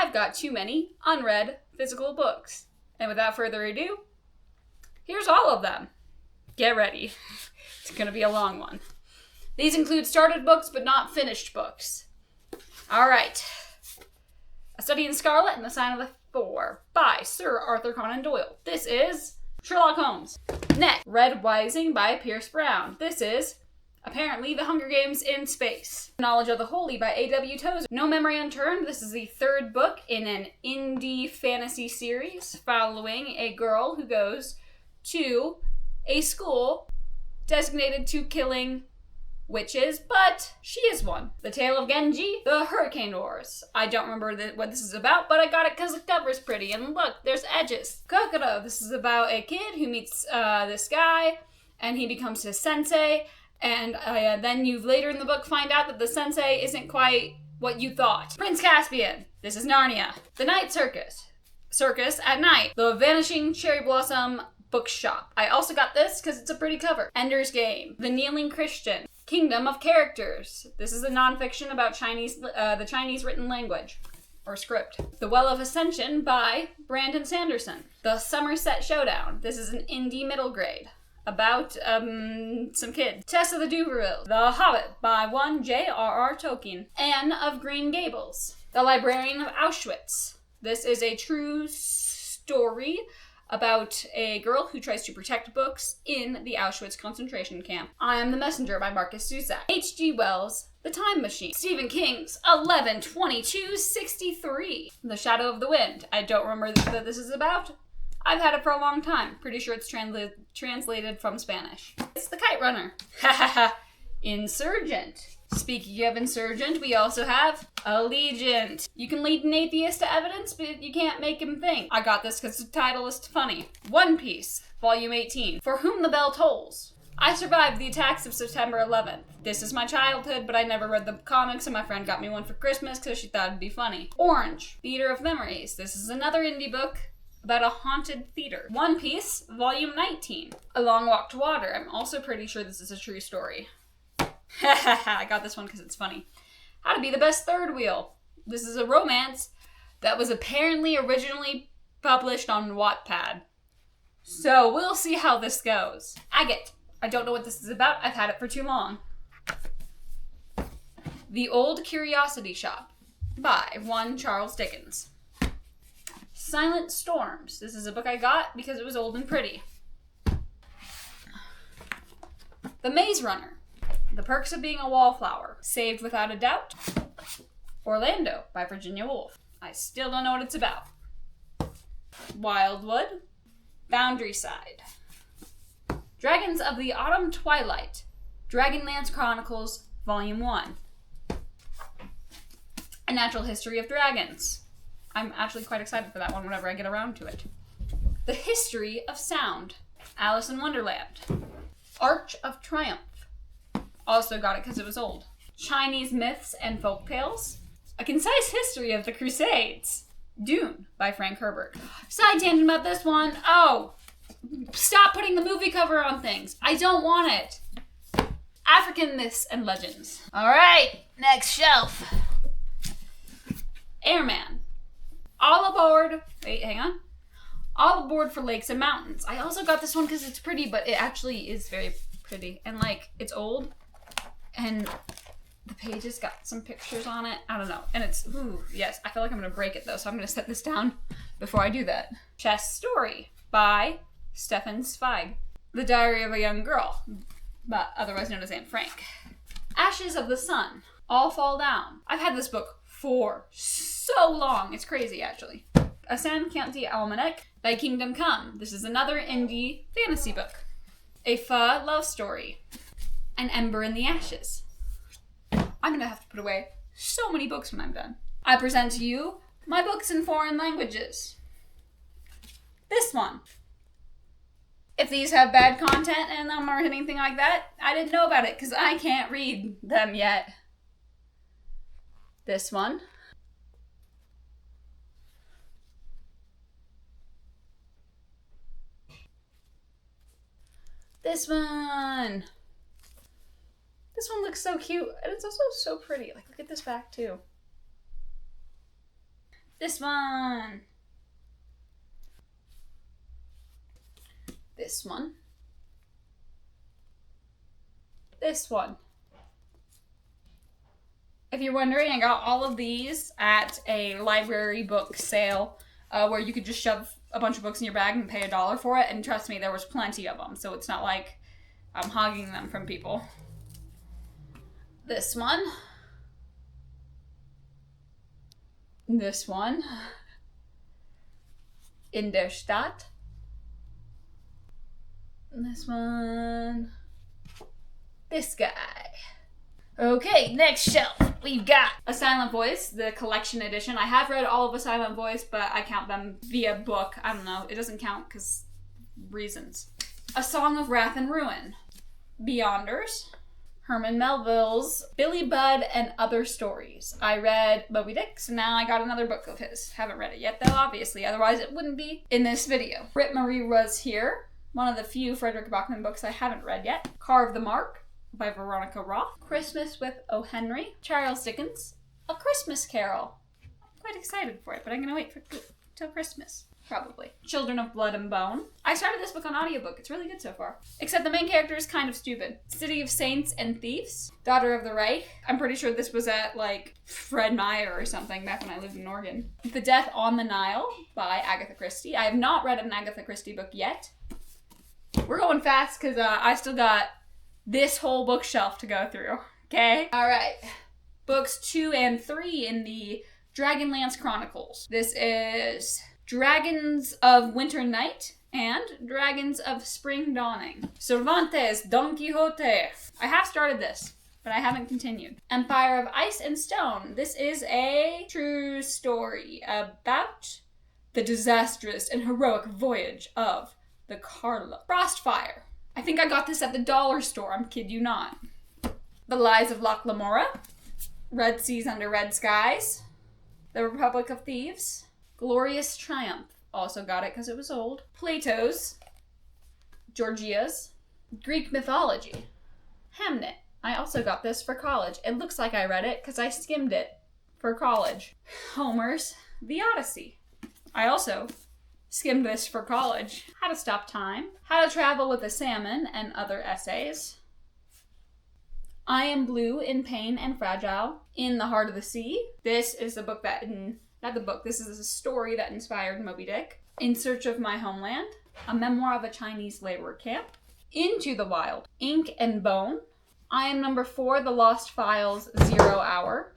I've got too many unread physical books. And without further ado, here's all of them. Get ready. It's going to be a long one. These include started books, but not finished books. All right. A Study in Scarlet and the Sign of the Four by Sir Arthur Conan Doyle. This is Sherlock Holmes. Next, Red Rising by Pierce Brown. This is apparently The Hunger Games in Space. Knowledge of the Holy by A.W. Tozer. No Memory Unturned. This is the third book in an indie fantasy series following a girl who goes to a school designated to killing witches, but she is one. The Tale of Genji, The Hurricane Wars. I don't remember what this is about, but I got it because the cover's pretty, and look, there's edges. Kokoro, this is about a kid who meets this guy, and he becomes his sensei, and then you later in the book find out that the sensei isn't quite what you thought. Prince Caspian, this is Narnia. The Night Circus, Circus at Night. The Vanishing Cherry Blossom Bookshop. I also got this because it's a pretty cover. Ender's Game, The Kneeling Christian. Kingdom of Characters. This is a nonfiction about the Chinese written language, or script. The Well of Ascension by Brandon Sanderson. The Somerset Showdown. This is an indie middle grade about some kids. Tess of the D'Urbervilles. The Hobbit by one J.R.R. Tolkien. Anne of Green Gables. The Librarian of Auschwitz. This is a true story about a girl who tries to protect books in the Auschwitz concentration camp. I Am the Messenger by Marcus Zusak. H.G. Wells' The Time Machine. Stephen King's 11/22/63. The Shadow of the Wind. I don't remember what this is about. I've had it for a long time. Pretty sure it's translated from Spanish. It's The Kite Runner. Insurgent. Speaking of Insurgent, we also have Allegiant. You can lead an atheist to evidence, but you can't make him think. I got this because the title is funny. One Piece, Volume 18. For Whom the Bell Tolls. I survived the attacks of September 11th. This is my childhood, but I never read the comics, and my friend got me one for Christmas because she thought it'd be funny. Orange, Theater of Memories. This is another indie book about a haunted theater. One Piece, Volume 19. A Long Walk to Water. I'm also pretty sure this is a true story. I got this one because it's funny. How to Be the Best Third Wheel. This is a romance that was apparently originally published on Wattpad. So we'll see how this goes. Agate. I don't know what this is about. I've had it for too long. The Old Curiosity Shop by one Charles Dickens. Silent Storms. This is a book I got because it was old and pretty. The Maze Runner. The Perks of Being a Wallflower. Saved Without a Doubt. Orlando by Virginia Woolf. I still don't know what it's about. Wildwood. Boundary Side. Dragons of the Autumn Twilight. Dragonlance Chronicles, Volume 1. A Natural History of Dragons. I'm actually quite excited for that one whenever I get around to it. The History of Sound. Alice in Wonderland. Arch of Triumph. Also got it because it was old. Chinese Myths and Folktales. A Concise History of the Crusades. Dune by Frank Herbert. Side tangent about this one. Oh, stop putting the movie cover on things. I don't want it. African Myths and Legends. All right, next shelf. Airman. All Aboard. Wait, hang on. All Aboard for Lakes and Mountains. I also got this one because it's pretty, but it actually is very pretty. And it's old. And the pages got some pictures on it. I don't know. And it's, ooh, yes. I feel like I'm going to break it, though, so I'm going to set this down before I do that. Chess Story by Stefan Zweig. The Diary of a Young Girl, but otherwise known as Anne Frank. Ashes of the Sun. All Fall Down. I've had this book for so long. It's crazy, actually. A Sam County Almanac by Kingdom Come. This is another indie fantasy book. A Pho Love Story. An Ember in the Ashes. I'm going to have to put away so many books when I'm done. I present to you my books in foreign languages. This one. If these have bad content in them or anything like that, I didn't know about it because I can't read them yet. This one. This one. This one looks so cute, and it's also so pretty. Look at this back, too. This one. This one. This one. If you're wondering, I got all of these at a library book sale where you could just shove a bunch of books in your bag and pay $1 for it. And trust me, there was plenty of them. So it's not like I'm hogging them from people. This one. This one. In der Stadt. This one. This guy. Okay, next shelf. We've got A Silent Voice, the collection edition. I have read all of A Silent Voice, but I count them via book. I don't know. It doesn't count because reasons. A Song of Wrath and Ruin. Beyonders. Herman Melville's Billy Budd and Other Stories. I read Moby Dick, so now I got another book of his. Haven't read it yet, though, obviously. Otherwise, it wouldn't be in this video. Britt Marie was here. One of the few Frederick Bachman books I haven't read yet. Carve the Mark by Veronica Roth. Christmas with O. Henry. Charles Dickens. A Christmas Carol. I'm quite excited for it, but I'm going to wait till Christmas. Probably. Children of Blood and Bone. I started this book on audiobook. It's really good so far. Except the main character is kind of stupid. City of Saints and Thieves. Daughter of the Reich. I'm pretty sure this was at, like, Fred Meyer or something back when I lived in Oregon. The Death on the Nile by Agatha Christie. I have not read an Agatha Christie book yet. We're going fast because I still got this whole bookshelf to go through. Okay? Alright. Books 2 and 3 in the Dragonlance Chronicles. This is Dragons of Winter Night and Dragons of Spring Dawning. Cervantes, Don Quixote. I have started this, but I haven't continued. Empire of Ice and Stone. This is a true story about the disastrous and heroic voyage of the Carla. Frostfire. I think I got this at the dollar store, I'm kid you not. The Lies of Loch Lamora. Red Seas Under Red Skies. The Republic of Thieves. Glorious Triumph. Also got it because it was old. Plato's. Georgia's. Greek Mythology. Hamnet. I also got this for college. It looks like I read it because I skimmed it for college. Homer's The Odyssey. I also skimmed this for college. How to Stop Time. How to Travel with a Salmon and Other Essays. I Am Blue, In Pain and Fragile. In the Heart of the Sea. This is the book that, not the book, this is a story that inspired Moby Dick. In Search of My Homeland. A Memoir of a Chinese Labor Camp. Into the Wild. Ink and Bone. I Am Number 4, The Lost Files, 0 Hour.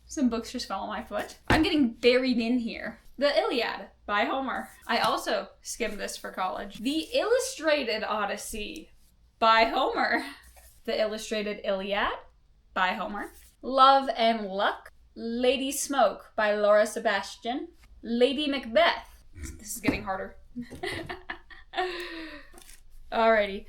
Some books just fell on my foot. I'm getting buried in here. The Iliad by Homer. I also skimmed this for college. The Illustrated Odyssey by Homer. The Illustrated Iliad by Homer. Love and Luck. Lady Smoke by Laura Sebastian. Lady Macbeth. This is getting harder. Alrighty.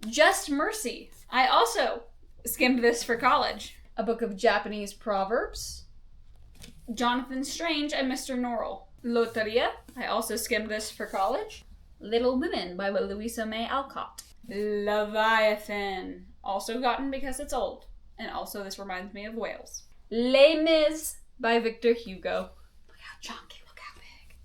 Just Mercy. I also skimmed this for college. A book of Japanese proverbs. Jonathan Strange and Mr. Norrell. Loteria. I also skimmed this for college. Little Women by Louisa May Alcott. Leviathan. Also gotten because it's old. And also this reminds me of Wales. Les Mis by Victor Hugo. Look how chunky. Look how big.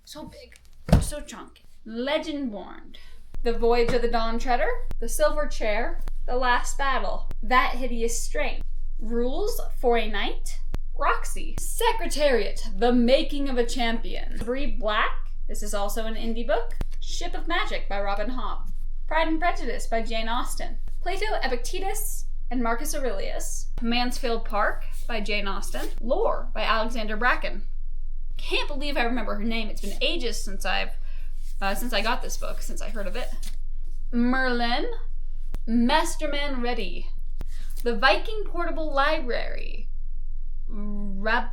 So big. So chunky. Legendborn. The Voyage of the Dawn Treader. The Silver Chair. The Last Battle. That Hideous Strain. Rules for a Night. Roxy. Secretariat. The Making of a Champion. Bree Black. This is also an indie book. Ship of Magic by Robin Hobb. Pride and Prejudice by Jane Austen. Plato, Epictetus, and Marcus Aurelius. Mansfield Park by Jane Austen. Lore by Alexander Bracken. Can't believe I remember her name. It's been ages since I got this book, since I heard of it. Merlin. Masterman Ready. The Viking Portable Library. Rabelais?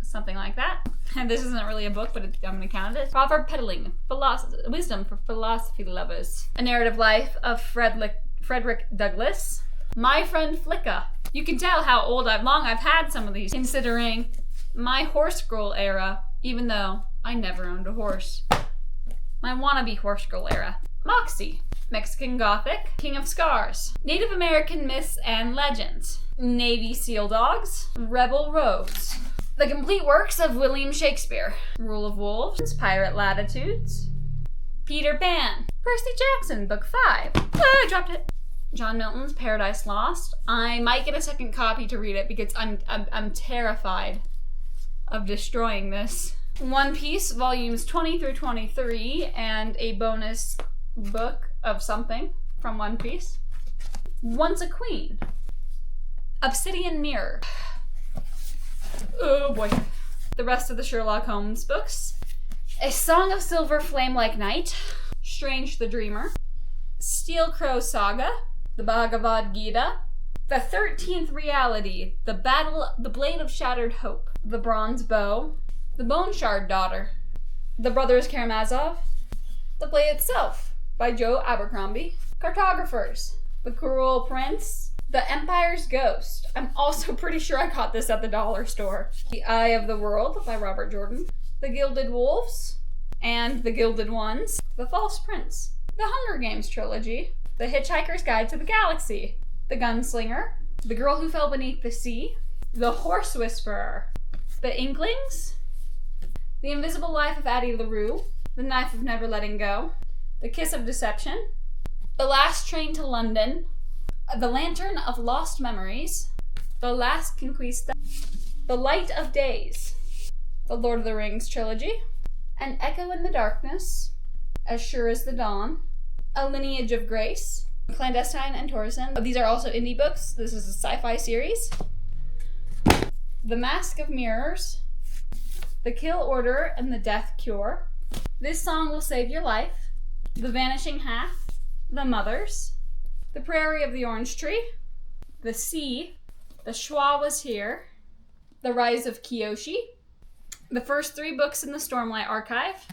Something like that. And this isn't really a book, but I'm going to count it. Proverb Peddling. Wisdom for Philosophy Lovers. A Narrative Life of Frederick Douglass. My Friend Flicka. You can tell how long I've had some of these, considering my horse girl era, even though I never owned a horse. My wannabe horse girl era. Moxie. Mexican Gothic. King of Scars. Native American Myths and Legends. Navy Seal Dogs. Rebel Rose. The complete works of William Shakespeare. Rule of Wolves, Pirate Latitudes, Peter Pan, Percy Jackson, Book 5. I dropped it. John Milton's Paradise Lost. I might get a second copy to read it because I'm terrified of destroying this. One Piece, volumes 20 through 23, and a bonus book of something from One Piece. Once a Queen. Obsidian Mirror. Oh boy. The rest of the Sherlock Holmes books. A Song of Silver Flame Like Night. Strange the Dreamer. Steel Crow Saga. The Bhagavad Gita. The 13th Reality. The Blade of Shattered Hope. The Bronze Bow. The Bone Shard Daughter. The Brothers Karamazov. The Play Itself by Joe Abercrombie. Cartographers. The Cruel Prince. The Empire's Ghost. I'm also pretty sure I caught this at the dollar store. The Eye of the World by Robert Jordan. The Gilded Wolves and The Gilded Ones. The False Prince. The Hunger Games trilogy. The Hitchhiker's Guide to the Galaxy. The Gunslinger. The Girl Who Fell Beneath the Sea. The Horse Whisperer. The Inklings. The Invisible Life of Addie LaRue. The Knife of Never Letting Go. The Kiss of Deception. The Last Train to London. The Lantern of Lost Memories. The Last Conquista. The Light of Days. The Lord of the Rings trilogy. An Echo in the Darkness. As Sure as the Dawn. A Lineage of Grace. Clandestine and Torsen. These are also indie books. This is a sci-fi series. The Mask of Mirrors. The Kill Order and the Death Cure. This Song Will Save Your Life. The Vanishing Half. The Mothers. The Prairie of the Orange Tree. The Sea. The Schwa Was Here. The Rise of Kyoshi. The first 3 books in the Stormlight Archive.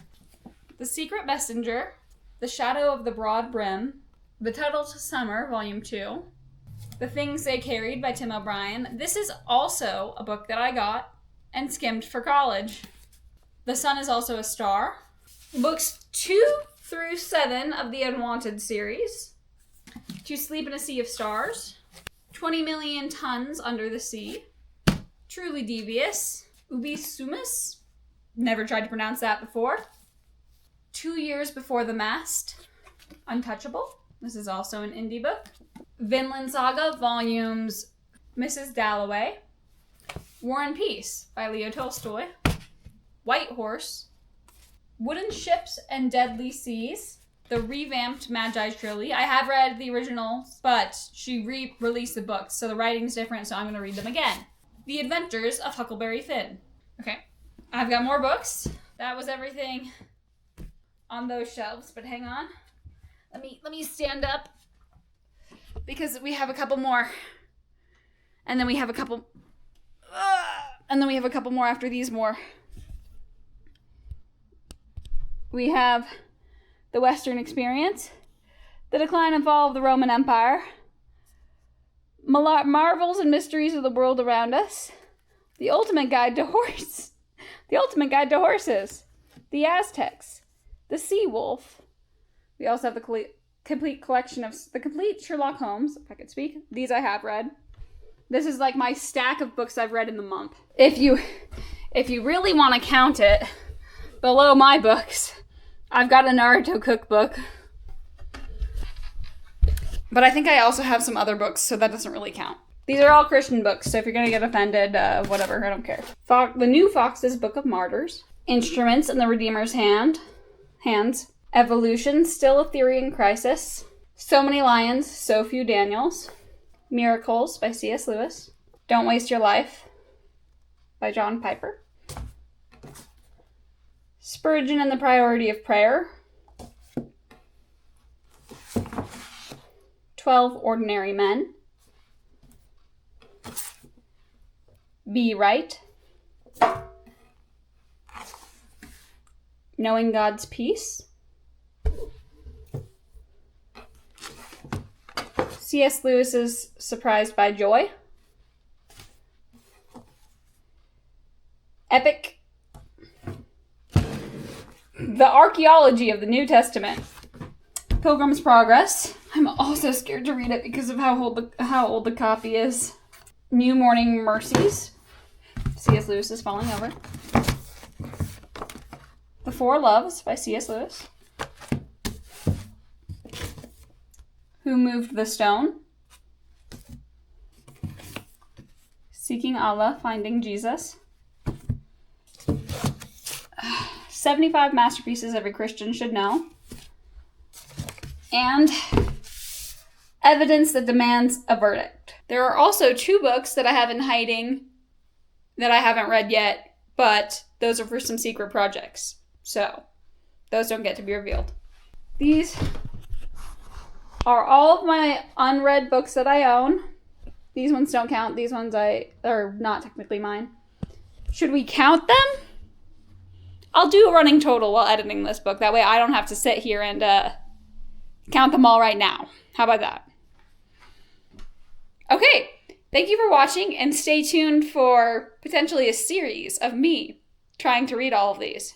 The Secret Messenger. The Shadow of the Broad Brim. The Title to Summer, Volume 2. The Things They Carried by Tim O'Brien. This is also a book that I got and skimmed for college. The Sun is Also a Star. Books 2 through 7 of the Unwanted series. To Sleep in a Sea of Stars. 20 Million Tons Under the Sea. Truly Devious. Ubi Sumus. Never tried to pronounce that before. 2 Years Before the Mast. Untouchable. This is also an indie book. Vinland Saga, volumes Mrs. Dalloway. War and Peace by Leo Tolstoy. White Horse. Wooden Ships and Deadly Seas. The revamped Magi trilogy. I have read the originals, but she re-released the books, so the writing's different, so I'm going to read them again. The Adventures of Huckleberry Finn. Okay, I've got more books. That was everything on those shelves, but hang on. Let me stand up because we have a couple more. And then we have a couple more after these more. We have The Western Experience, The Decline and Fall of the Roman Empire, Marvels and Mysteries of the World Around Us, The Ultimate Guide to Horses, The Aztecs, The Sea Wolf. We also have the complete collection of the complete Sherlock Holmes, if I could speak. These I have read. This is like my stack of books I've read in the month. If you really want to count it, below my books, I've got a Naruto cookbook. But I think I also have some other books, so that doesn't really count. These are all Christian books, so if you're going to get offended, whatever, I don't care. The New Fox's Book of Martyrs. Instruments in the Redeemer's Hands. Evolution, Still a Theory in Crisis. So Many Lions, So Few Daniels. Miracles by C.S. Lewis. Don't Waste Your Life by John Piper. Spurgeon and the Priority of Prayer. 12 Ordinary Men. Be Right. Knowing God's Peace. C.S. Lewis's Surprised by Joy. Epic. The Archaeology of the New Testament. Pilgrim's Progress. I'm also scared to read it because of how old the copy is. New Morning Mercies. C.S. Lewis is falling over. The Four Loves by C.S. Lewis. Who Moved the Stone? Seeking Allah, Finding Jesus. 75 Masterpieces Every Christian Should Know. And Evidence That Demands a Verdict. There are also 2 books that I have in hiding that I haven't read yet, but those are for some secret projects. So, those don't get to be revealed. These are all of my unread books that I own. These ones don't count. These ones are not technically mine. Should we count them? I'll do a running total while editing this book. That way I don't have to sit here and count them all right now. How about that? Okay, thank you for watching, and stay tuned for potentially a series of me trying to read all of these.